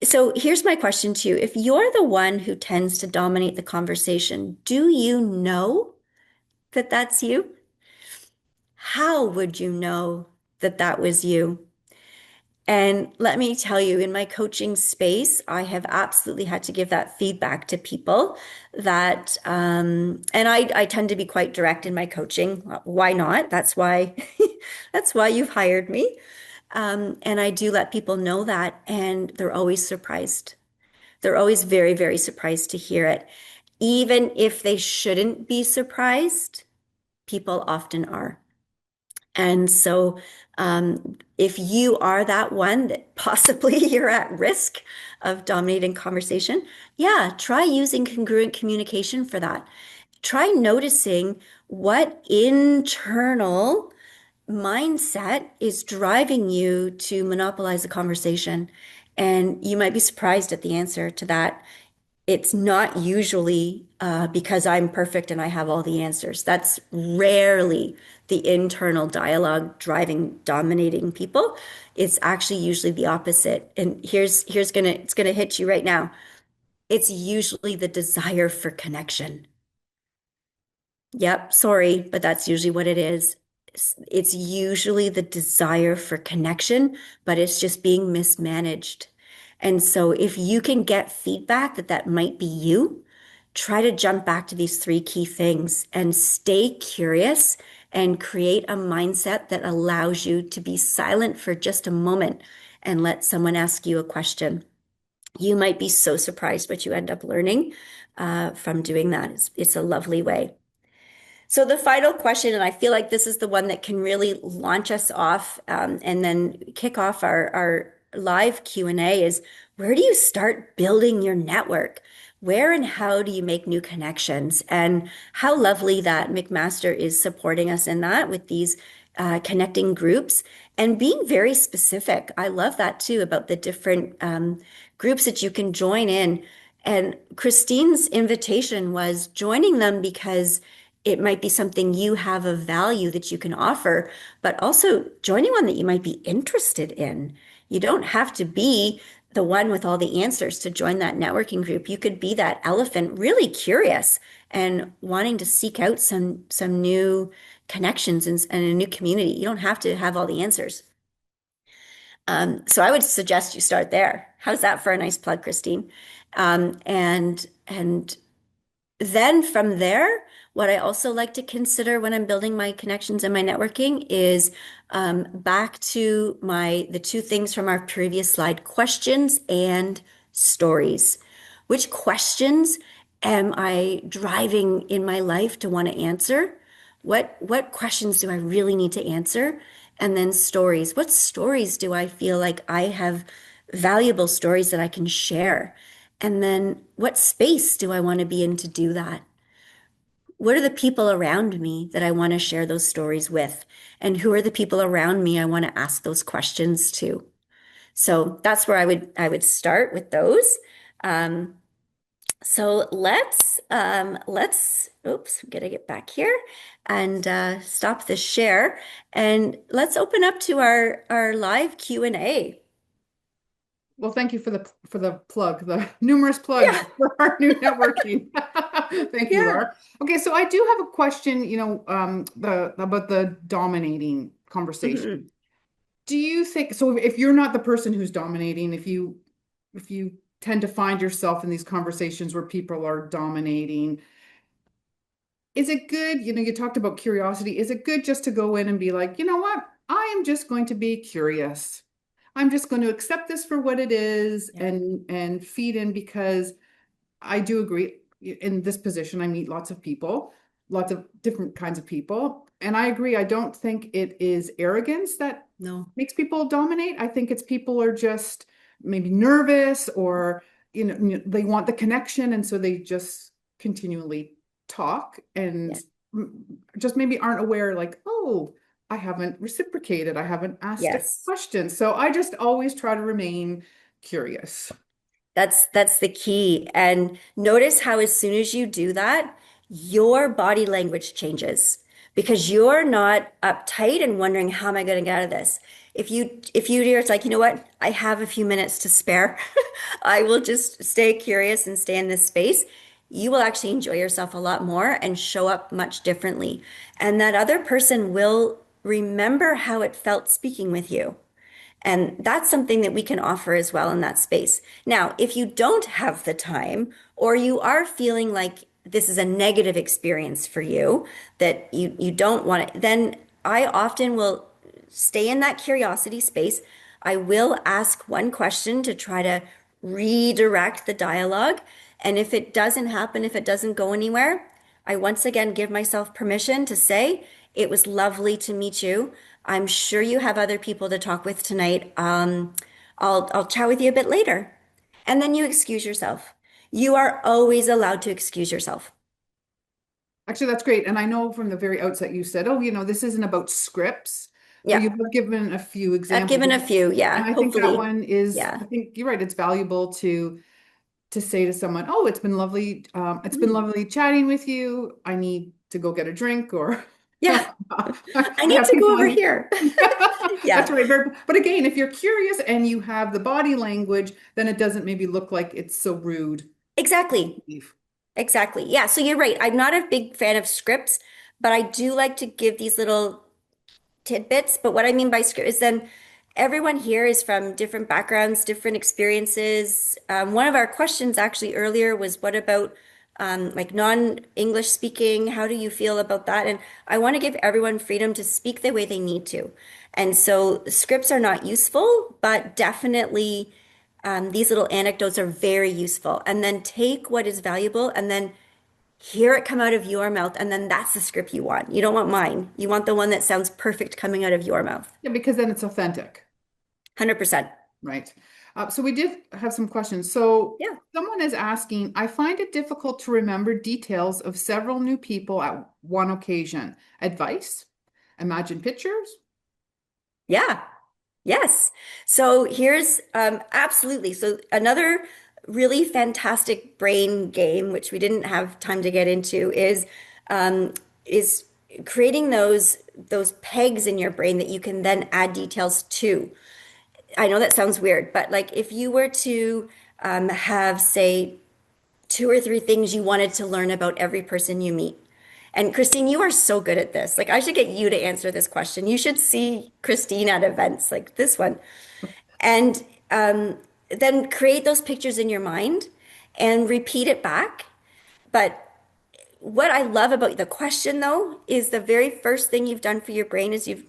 So here's my question to you. If you're the one who tends to dominate the conversation, do you know that that's you? How would you know that that was you? And let me tell you, in my coaching space, I have absolutely had to give that feedback to people that, and I tend to be quite direct in my coaching. Why not? That's why, that's why you've hired me. And I do let people know that, and they're always surprised. They're always very, very surprised to hear it. Even if they shouldn't be surprised, people often are. And so, if you are that one that possibly you're at risk of dominating conversation, yeah, try using congruent communication for that. Try noticing what internal mindset is driving you to monopolize the conversation. And you might be surprised at the answer to that. It's not usually because I'm perfect and I have all the answers. That's rarely the internal dialogue driving, dominating people. It's actually usually the opposite. And it's gonna hit you right now. It's usually the desire for connection. Yep, sorry, but that's usually what it is. It's usually the desire for connection, but it's just being mismanaged. And so if you can get feedback that that might be you, try to jump back to these three key things and stay curious and create a mindset that allows you to be silent for just a moment and let someone ask you a question. You might be so surprised what you end up learning from doing that. It's a lovely way. So the final question, and I feel like this is the one that can really launch us off and then kick off our live Q&A is where do you start building your network? Where and how do you make new connections? And how lovely that McMaster is supporting us in that with these connecting groups and being very specific. I love that too about the different groups that you can join in. And Christine's invitation was joining them because it might be something you have of value that you can offer, but also joining one that you might be interested in. You don't have to be the one with all the answers to join that networking group. You could be that elephant, really curious and wanting to seek out some new connections and a new community. You don't have to have all the answers. So I would suggest you start there. How's that for a nice plug, Christine? And then from there, what I also like to consider when I'm building my connections and my networking is back to the two things from our previous slide, questions and stories. Which questions am I driving in my life to want to answer? What questions do I really need to answer? And then stories. What stories do I feel like I have valuable stories that I can share? And then what space do I want to be in to do that? What are the people around me that I want to share those stories with? And who are the people around me I want to ask those questions to? So that's where I would start with those. Um, so let's oops, I'm gonna get back here and stop the share and let's open up to our live Q&A. Well, thank you for the plug, the numerous plugs Yeah, for our new networking. Thank you, yeah. Laura. Okay, so I do have a question, the about the dominating conversation. Mhm. Do you think so if you're not the person who's dominating, if you tend to find yourself in these conversations where people are dominating, is it good, you talked about curiosity, is it good just to go in and be like, you know what? I am just going to be curious. I'm just going to accept this for what it is Yeah, and feed in because I do agree in this position I meet lots of people, lots of different kinds of people, and I agree I don't think it is arrogance that no. makes people dominate. I think it's people are just maybe nervous or they want the connection and so they just continually talk and Yeah. just maybe aren't aware like, oh, I haven't reciprocated. I haven't asked a Yes. question. So I just always try to remain curious. That's the key. And notice how as soon as you do that, your body language changes because you're not uptight and wondering how am I going to get out of this. If you do, it's like, you know what? I have a few minutes to spare. I will just stay curious and stay in this space. You will actually enjoy yourself a lot more and show up much differently. And that other person will remember how it felt speaking with you. And that's something that we can offer as well in that space. Now, if you don't have the time or you are feeling like this is a negative experience for you, that you don't want it, then I often will stay in that curiosity space. I will ask one question to try to redirect the dialogue. And if it doesn't happen, if it doesn't go anywhere, I once again give myself permission to say, it was lovely to meet you. I'm sure you have other people to talk with tonight. I'll chat with you a bit later. And then you excuse yourself. You are always allowed to excuse yourself. Actually, that's great. And I know from the very outset you said, oh, this isn't about scripts, but you Yeah, have given a few I've examples. given a few. And Yeah, I think that hopefully. one is, Yeah. I think you're right. It's valuable to say to someone, oh, it's been lovely. It's been Mhm. lovely chatting with you. I need to go get a drink or Yeah, I I need have to go people over on. here. That's Yeah, right. But again, if you're curious and you have the body language, then it doesn't maybe look like it's so rude. exactly. Exactly. Yeah, so you're right. I'm not a big fan of scripts, but I do like to give these little tidbits. But what I mean by script is then everyone here is from different backgrounds, different experiences. One of our questions actually earlier was what about like non-English speaking? How do you feel about that? And I want to give everyone freedom to speak the way they need to. And so scripts are not useful, but definitely these little anecdotes are very useful. And then take what is valuable and then hear it come out of your mouth, and then that's the script you want. You don't want mine. You want the one that sounds perfect coming out of your mouth. Yeah, because then it's authentic. 100%. Right. So we did have some questions. So Yeah. someone is asking, I find it difficult to remember details of several new people at one occasion. Advice? Imagine pictures? Yeah. Yes. So here's absolutely. So another really fantastic brain game, which we didn't have time to get into, um, is creating those pegs in your brain that you can then add details to. I know that sounds weird, but like if you were to have, say, two or three things you wanted to learn about every person you meet. And Christine, you are so good at this. Like, I should get you to answer this question. You should see Christine at events like this one. And then create those pictures in your mind and repeat it back. But what I love about the question, though, is the very first thing you've done for your brain is you've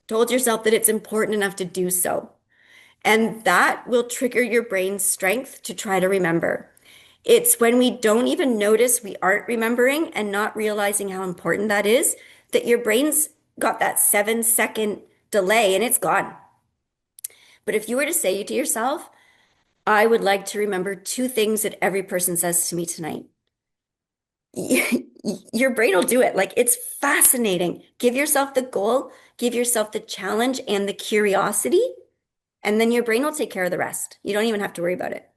told yourself that it's important enough to do so. And that will trigger your brain's strength to try to remember. It's when we don't even notice we aren't remembering and not realizing how important that is, that your brain's got that 7 second delay and it's gone. But if you were to say to yourself, I would like to remember two things that every person says to me tonight, your brain will do it. Like it's fascinating. Give yourself the goal, give yourself the challenge and the curiosity, and then your brain will take care of the rest. You don't even have to worry about it.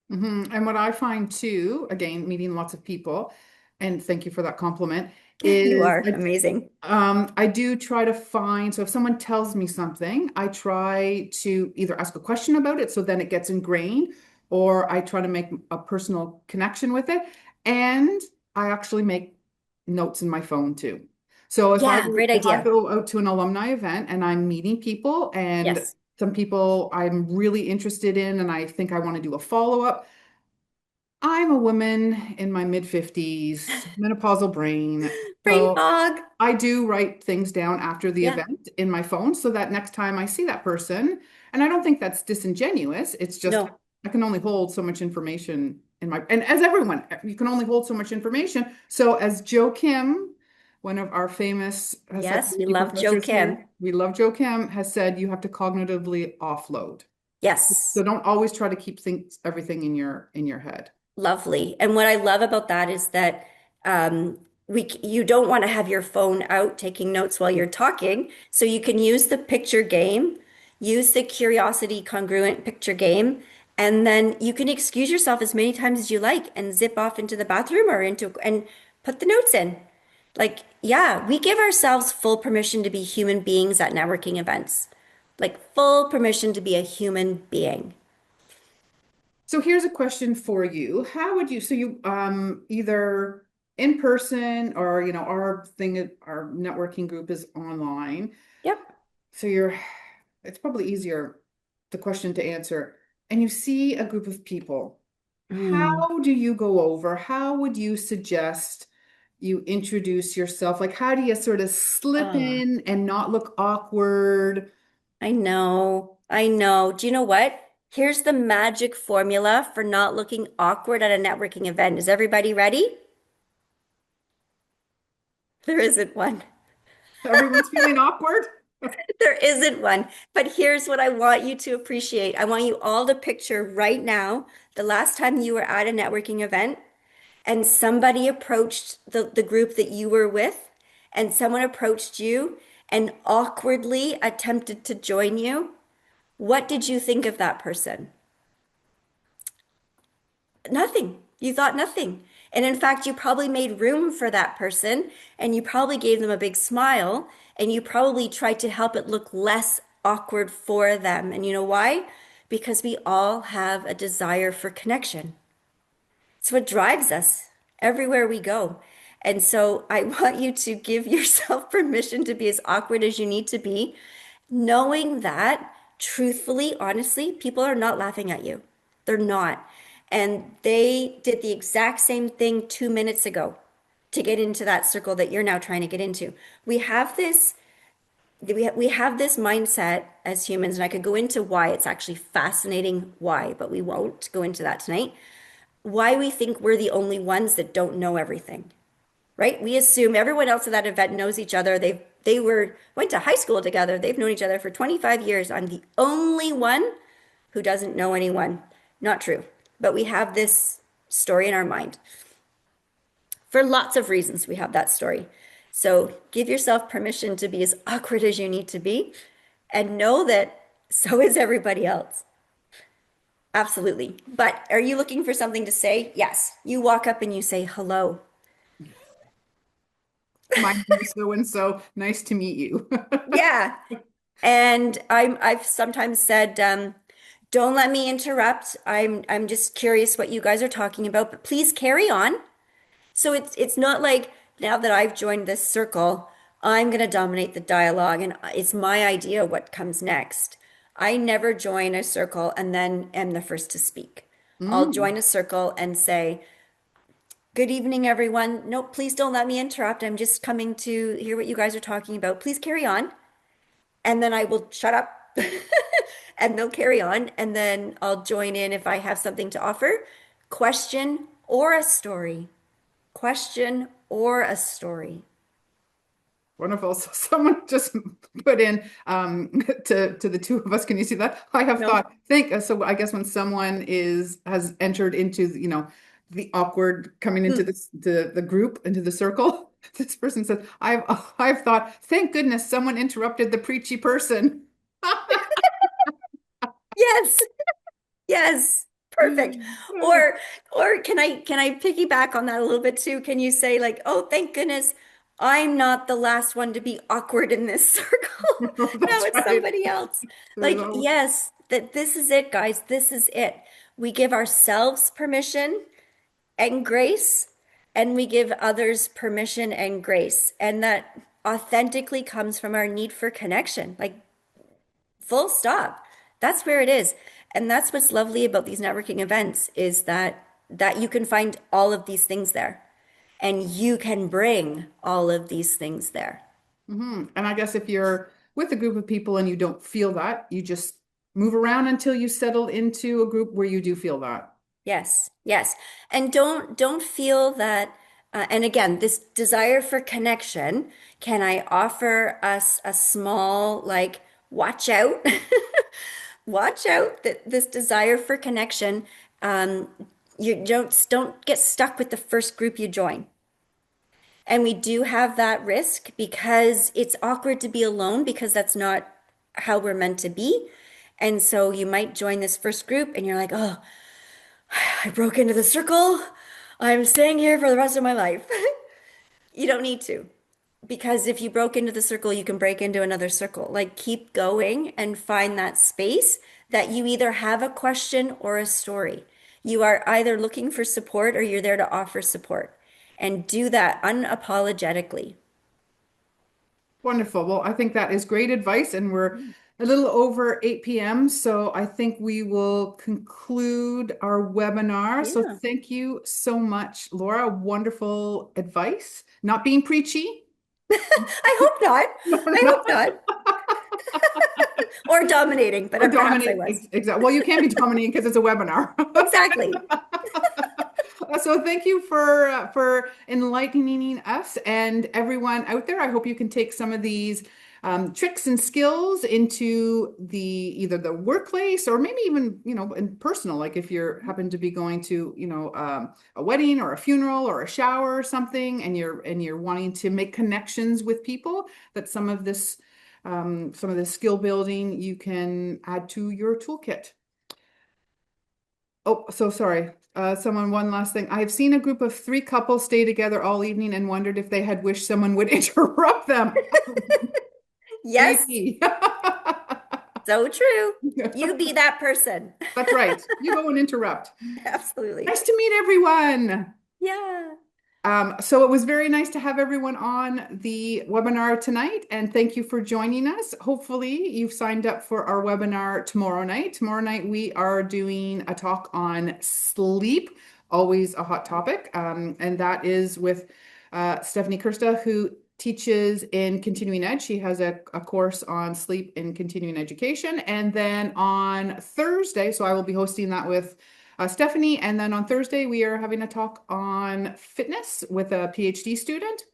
And what I find too, again, meeting lots of people, and thank you for that compliment, You is are amazing. I do try to find, so if someone tells me something, I try to either ask a question about it so then it gets ingrained, or I try to make a personal connection with it. And I actually make notes in my phone too. So Yeah, great if I idea. go out to an alumni event and I'm meeting people and Yes. some people I'm really interested in and I think I want to do a follow-up, I'm a woman in my mid 50s, menopausal brain. Brain So fog. I do write things down after the Yeah. event in my phone so that next time I see that person, and I don't think that's disingenuous, it's just No. I can only hold so much information in my, and as everyone, you can only hold so much information. So as Joe Kim, one of our famous Yes, we psychology love Joe professors here, Kim. we love Joe Kim, has said you have to cognitively offload. So Yes. don't always try to keep things everything in your head. Lovely. And what I love about that is that you don't want to have your phone out taking notes while you're talking. So you can use the picture game, use the curiosity congruent picture game, and then you can excuse yourself as many times as you like and zip off into the bathroom or into and put the notes in. Like, yeah, we give ourselves full permission to be human beings at networking events. Like full permission to be a human being. So here's a question for you. How would you, so you either in person or our networking group is online. Yep. So it's probably easier the question to answer. And you see a group of people. Mm. How do you go over? How would you suggest you introduce yourself? Like how do you sort of slip Oh. in and not look awkward? I know. I know. Do you know what? Here's the magic formula for not looking awkward at a networking event. Is everybody ready? There isn't one. Everyone's feeling awkward? There isn't one. But here's what I want you to appreciate. I want you all to picture right now the last time you were at a networking event and somebody approached the group that you were with, and someone approached you and awkwardly attempted to join you. What did you think of that person? Nothing. You thought nothing. And in fact, you probably made room for that person and you probably gave them a big smile and you probably tried to help it look less awkward for them. And you know why? Because we all have a desire for connection. It's what drives us everywhere we go. And so I want you to give yourself permission to be as awkward as you need to be, knowing that truthfully, honestly, people are not laughing at you. They're not. And they did the exact same thing 2 minutes ago to get into that circle that you're now trying to get into. We have this mindset as humans, and I could go into why. It's actually fascinating why, but we won't go into that tonight. Why we think we're the only ones that don't know everything, right? We assume everyone else at that event knows each other. They went to high school together. They've known each other for 25 years. I'm the only one who doesn't know anyone. Not true. But we have this story in our mind. For lots of reasons, we have that story. So give yourself permission to be as awkward as you need to be and know that so is everybody else. Absolutely. But are you looking for something to say? Yes. You walk up and you say hello. My name is so and so. Nice to meet you. Yeah. And I've sometimes said, don't let me interrupt. I'm just curious what you guys are talking about, but please carry on. So it's not like now that I've joined this circle, I'm going to dominate the dialogue and it's my idea what comes next. I never join a circle and then am the first to speak. I'll Mm. join a circle and say, good evening, everyone. No, please don't let me interrupt. I'm just coming to hear what you guys are talking about. Please carry on. And then I will shut up and they'll carry on. And then I'll join in if I have something to offer. Question or a story. Question or a story. Wonderful. So someone just put in to the two of us. Can you see that? I have No. thought, think so I guess when someone has entered into, the awkward coming into Hmm. the group, into the circle, this person says, I've thought, thank goodness someone interrupted the preachy person. Yes. Yes. Perfect. Or can I piggyback on that a little bit too? Can you say like, "Oh, thank goodness I'm not the last one to be awkward in this circle. Now That's it's right. somebody else." There's Like, always, yes, that this is it, guys. This is it. We give ourselves permission and grace, and we give others permission and grace. And that authentically comes from our need for connection. Like full stop. That's where it is. And that's what's lovely about these networking events is that you can find all of these things there and you can bring all of these things there. And I guess if you're with a group of people and you don't feel that, you just move around until you settle into a group where you do feel that. Yes, yes. And don't feel that and again, this desire for connection, can I offer us a small like watch out? Watch out that this desire for connection, you don't get stuck with the first group you join. And we do have that risk because it's awkward to be alone because that's not how we're meant to be. And so you might join this first group and you're like, oh, I broke into the circle. I'm staying here for the rest of my life. You don't need to. Because if you broke into the circle, you can break into another circle. Like keep going and find that space that you either have a question or a story. You are either looking for support or you're there to offer support. And do that unapologetically. Wonderful. Well, I think that is great advice, and we're a little over 8 p.m., so I think we will conclude our webinar. So Yeah. thank you so much, Laura. Wonderful advice. Not being preachy. I hope not. No, I no. hope not. Or dominating, but Or perhaps I dominate. was. Exactly. Well, you can't be dominating because it's a webinar. Exactly. So thank you for enlightening us and everyone out there. I hope you can take some of these tricks and skills into the either the workplace or maybe even in personal. Like if you're happen to be going to a wedding or a funeral or a shower or something, and you're wanting to make connections with people. That some of this skill building you can add to your toolkit. Oh, so sorry. One last thing. I have seen a group of three couples stay together all evening and wondered if they had wished someone would interrupt them. Yes, Maybe. so true. You be that person. That's right. You go and interrupt. Absolutely. Nice to meet everyone. Yeah. So it was very nice to have everyone on the webinar tonight, and thank you for joining us. Hopefully you've signed up for our webinar tomorrow night. Tomorrow night we are doing a talk on sleep, always a hot topic, and that is with Stephanie Kirsta, who teaches in Continuing Ed. She has a course on sleep in continuing education. And then on Thursday, so I will be hosting that with Stephanie. And then on Thursday, we are having a talk on fitness with a PhD student.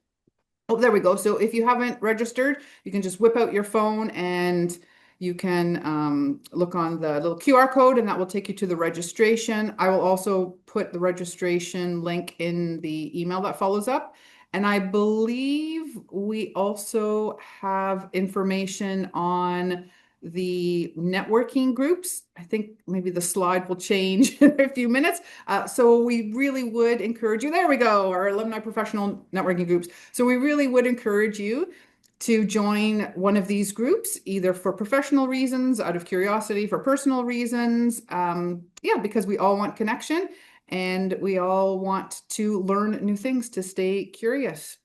Oh, there we go. So if you haven't registered, you can just whip out your phone and you can look on the little QR code, and that will take you to the registration. I will also put the registration link in the email that follows up. And I believe we also have information on the networking groups. I think maybe the slide will change in a few minutes. So we really would encourage you. There we go, our alumni professional networking groups. So we really would encourage you to join one of these groups, either for professional reasons, out of curiosity, for personal reasons. Yeah, because we all want connection and we all want to learn new things to stay curious.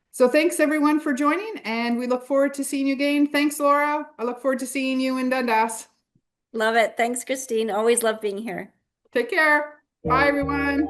So thanks everyone for joining, and we look forward to seeing you again. Thanks, Laura. I look forward to seeing you in Dundas. Love it. Thanks, Christine. Always love being here. Take care. Bye, everyone.